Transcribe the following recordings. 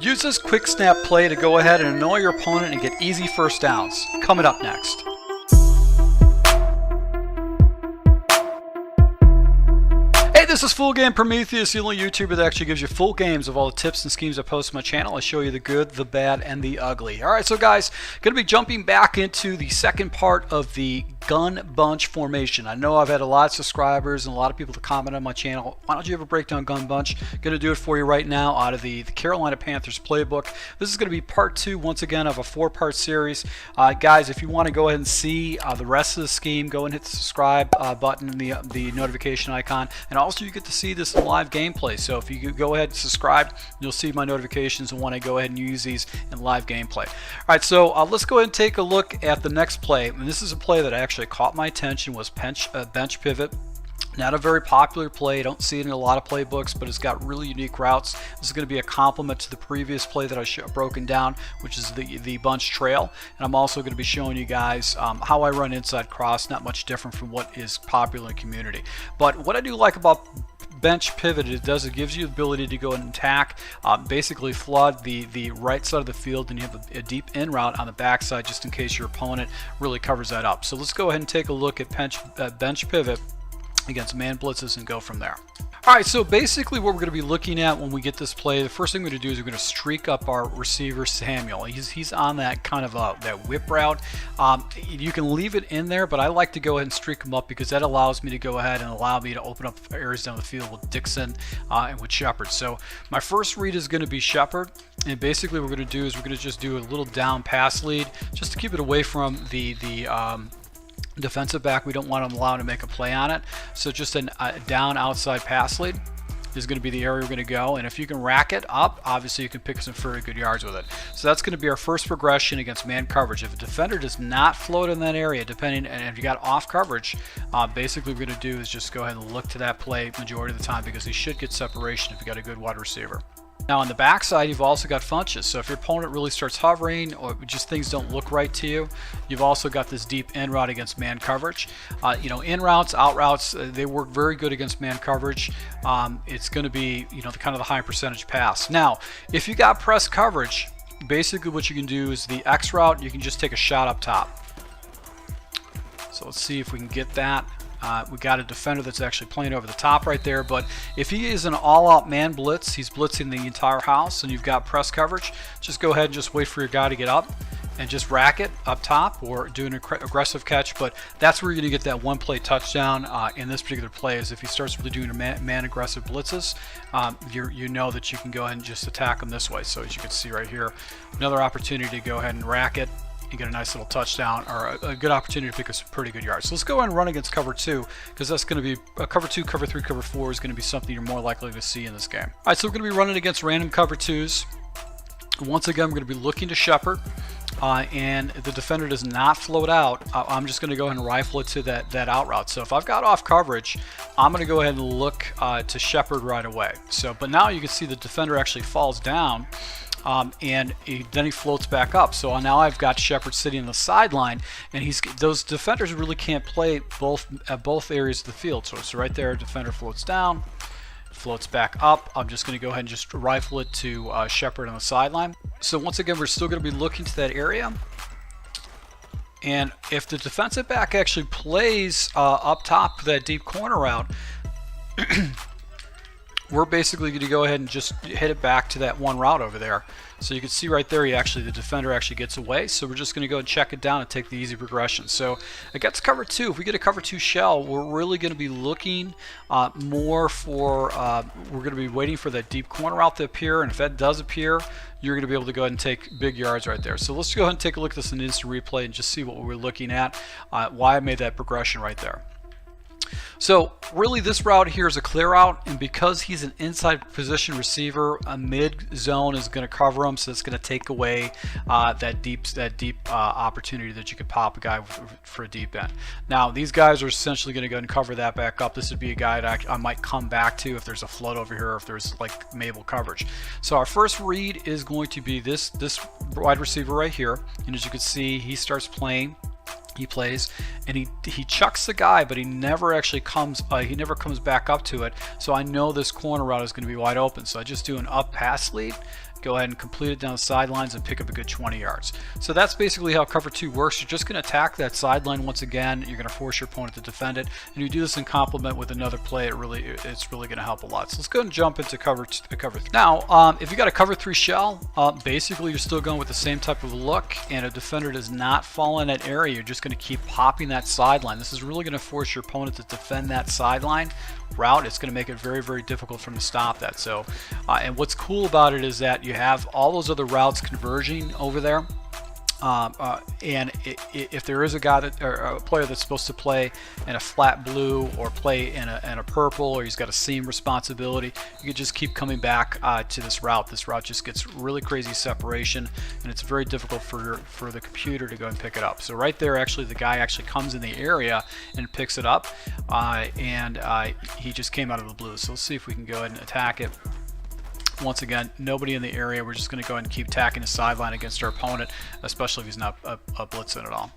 Use this quick snap play to go ahead and annoy your opponent and get easy first downs. Coming up next. Hey, this is Full Game Prometheus, the only YouTuber that actually gives you full games of all the tips and schemes I post on my channel. I show you the good, the bad, and the ugly. Alright, so guys, going to be jumping back into the second part of the gun bunch formation. I know I've had a lot of subscribers and a lot of people to comment on my channel. Why don't you have a breakdown gun bunch? Going to do it for you right now out of the Carolina Panthers playbook. This is going to be part 2 once again of a 4-part series. Guys, if you want to go ahead and see the rest of the scheme, go and hit the subscribe button and the notification icon. And also you get to see this in live gameplay. So if you go ahead and subscribe, you'll see my notifications and when I go ahead and use these in live gameplay. Alright, so let's go ahead and take a look at the next play. And this is a play that actually caught my attention, was bench pivot. Not a very popular play, don't see it in a lot of playbooks, but it's got really unique routes. This is going to be a complement to the previous play that I broken down, which is the bunch trail. And I'm also going to be showing you guys how I run inside cross, not much different from what is popular in the community. But what I do like about bench pivot, it gives you the ability to go and attack, basically flood the right side of the field, and you have a deep in route on the backside just in case your opponent really covers that up. So let's go ahead and take a look at bench pivot against man blitzes and go from there. Alright, so basically what we're going to be looking at when we get this play, the first thing we're going to do is we're going to streak up our receiver Samuel. He's on that kind of that whip route. You can leave it in there, but I like to go ahead and streak him up because that allows me to go ahead and allow me to open up areas down the field with Dixon and with Shepard. So my first read is going to be Shepard, and basically what we're going to do is we're going to just do a little down pass lead just to keep it away from the defensive back. We don't want to allow him to make a play on it. So just a down outside pass lead is going to be the area we're going to go. And if you can rack it up, obviously you can pick some very good yards with it. So that's going to be our first progression against man coverage. If a defender does not float in that area, and if you got off coverage, basically what we're going to do is just go ahead and look to that play majority of the time because he should get separation if you got a good wide receiver. Now on the backside, you've also got funches. So if your opponent really starts hovering or just things don't look right to you, you've also got this deep in route against man coverage. In routes, out routes, they work very good against man coverage. It's going to be kind of the high percentage pass. Now, if you got press coverage, basically what you can do is the X route, you can just take a shot up top. So let's see if we can get that. We got a defender that's actually playing over the top right there, but if he is an all-out man blitz, he's blitzing the entire house and you've got press coverage, just go ahead and just wait for your guy to get up and just rack it up top or do an aggressive catch. But that's where you're going to get that one play touchdown in this particular play, is if he starts really doing a man aggressive blitzes, you know that you can go ahead and just attack him this way. So as you can see right here, another opportunity to go ahead and rack it. You get a nice little touchdown or a good opportunity to pick up some pretty good yards. So let's go ahead and run against cover 2, because that's going to be cover 2, cover 3, cover 4 is going to be something you're more likely to see in this game. All right, so we're going to be running against random cover 2s. Once again, we're going to be looking to Shepard, and if the defender does not float out, I'm just going to go ahead and rifle it to that out route. So if I've got off coverage, I'm going to go ahead and look to Shepard right away. So, but now you can see the defender actually falls down. And then he floats back up. So now I've got Shepard sitting on the sideline, and those defenders really can't play at both areas of the field. So right there, defender floats down, floats back up. I'm just going to go ahead and just rifle it to Shepard on the sideline. So once again, we're still going to be looking to that area. And if the defensive back actually plays up top for that deep corner route, we're basically going to go ahead and just hit it back to that one route over there. So you can see right there, the defender actually gets away. So we're just going to go and check it down and take the easy progression. So against cover 2, if we get a cover 2 shell, we're really going to be looking more for, we're going to be waiting for that deep corner route to appear. And if that does appear, you're going to be able to go ahead and take big yards right there. So let's go ahead and take a look at this in instant replay and just see what we're looking at, why I made that progression right there. So really this route here is a clear out, and because he's an inside position receiver, a mid zone is going to cover him, so it's going to take away that deep opportunity that you could pop a guy for a deep end. Now these guys are essentially going to go and cover that back up. This would be a guy that I might come back to if there's a float over here, or if there's like Mabel coverage. So our first read is going to be this wide receiver right here, and as you can see, he starts playing. He plays and he chucks the guy, but he never actually comes back up to it. So I know this corner route is going to be wide open. So I just do an up pass lead, go ahead and complete it down the sidelines and pick up a good 20 yards. So that's basically how cover 2 works. You're just going to attack that sideline once again. You're going to force your opponent to defend it, and you do this in complement with another play. It's really going to help a lot. So let's go and jump into cover 3. Now, if you got a cover 3 shell, basically you're still going with the same type of look, and a defender does not fall in that area. You're just going to keep popping that sideline. This is really going to force your opponent to defend that sideline route. It's going to make it very, very difficult for him to stop that. So, and what's cool about it is that you have all those other routes converging over there. And if there is a guy that, or a player that's supposed to play in a flat blue or play in a purple, or he's got a seam responsibility, you can just keep coming back to this route. This route just gets really crazy separation, and it's very difficult for the computer to go and pick it up. So right there, actually, the guy actually comes in the area and picks it up, and he just came out of the blue. So let's see if we can go ahead and attack it. Once again, nobody in the area. We're just going to go ahead and keep attacking the sideline against our opponent, especially if he's not blitzing at all.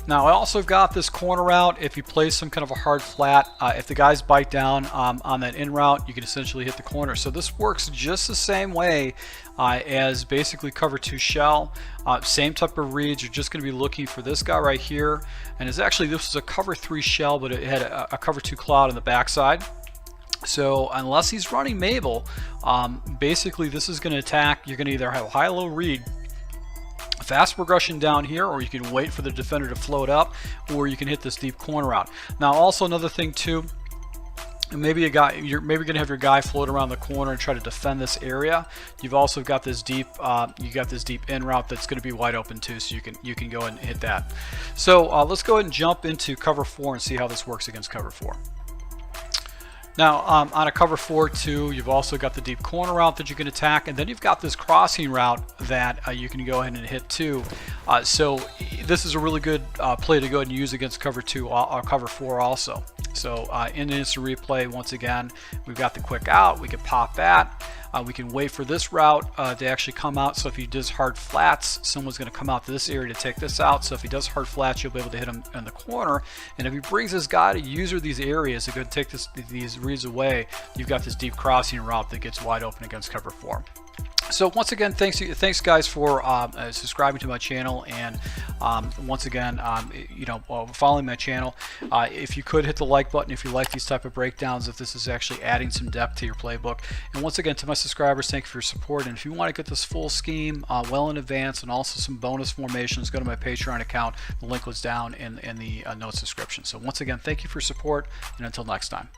Now, I also got this corner route. If you play some kind of a hard flat, if the guys bite down on that in route, you can essentially hit the corner. So this works just the same way as basically cover 2 shell. Same type of reads. You're just going to be looking for this guy right here. And it's actually, this was a cover 3 shell, but it had a cover 2 cloud on the backside. So unless he's running Mabel, basically this is going to attack. You're going to either have a high-low read, fast progression down here, or you can wait for the defender to float up, or you can hit this deep corner route. Now, also another thing too, maybe you're maybe going to have your guy float around the corner and try to defend this area. You've also got this deep, in route that's going to be wide open too, so you can go and hit that. So let's go ahead and jump into cover 4 and see how this works against cover 4. Now, on a cover 4 too, you've also got the deep corner route that you can attack, and then you've got this crossing route that you can go ahead and hit too. So this is a really good play to go ahead and use against cover 2 or cover 4 also. So in the instant replay, once again, we've got the quick out. We can pop that. We can wait for this route to actually come out. So if he does hard flats, someone's going to come out to this area to take this out. So if he does hard flats, you'll be able to hit him in the corner. And if he brings this guy to user these areas to go take these reads away, you've got this deep crossing route that gets wide open against cover 4. So once again, thanks guys for subscribing to my channel, and once again, following my channel. If you could hit the like button if you like these type of breakdowns, if this is actually adding some depth to your playbook. And once again, to my subscribers, thank you for your support. And if you want to get this full scheme well in advance and also some bonus formations, go to my Patreon account. The link was down in the notes description. So once again, thank you for your support, and until next time.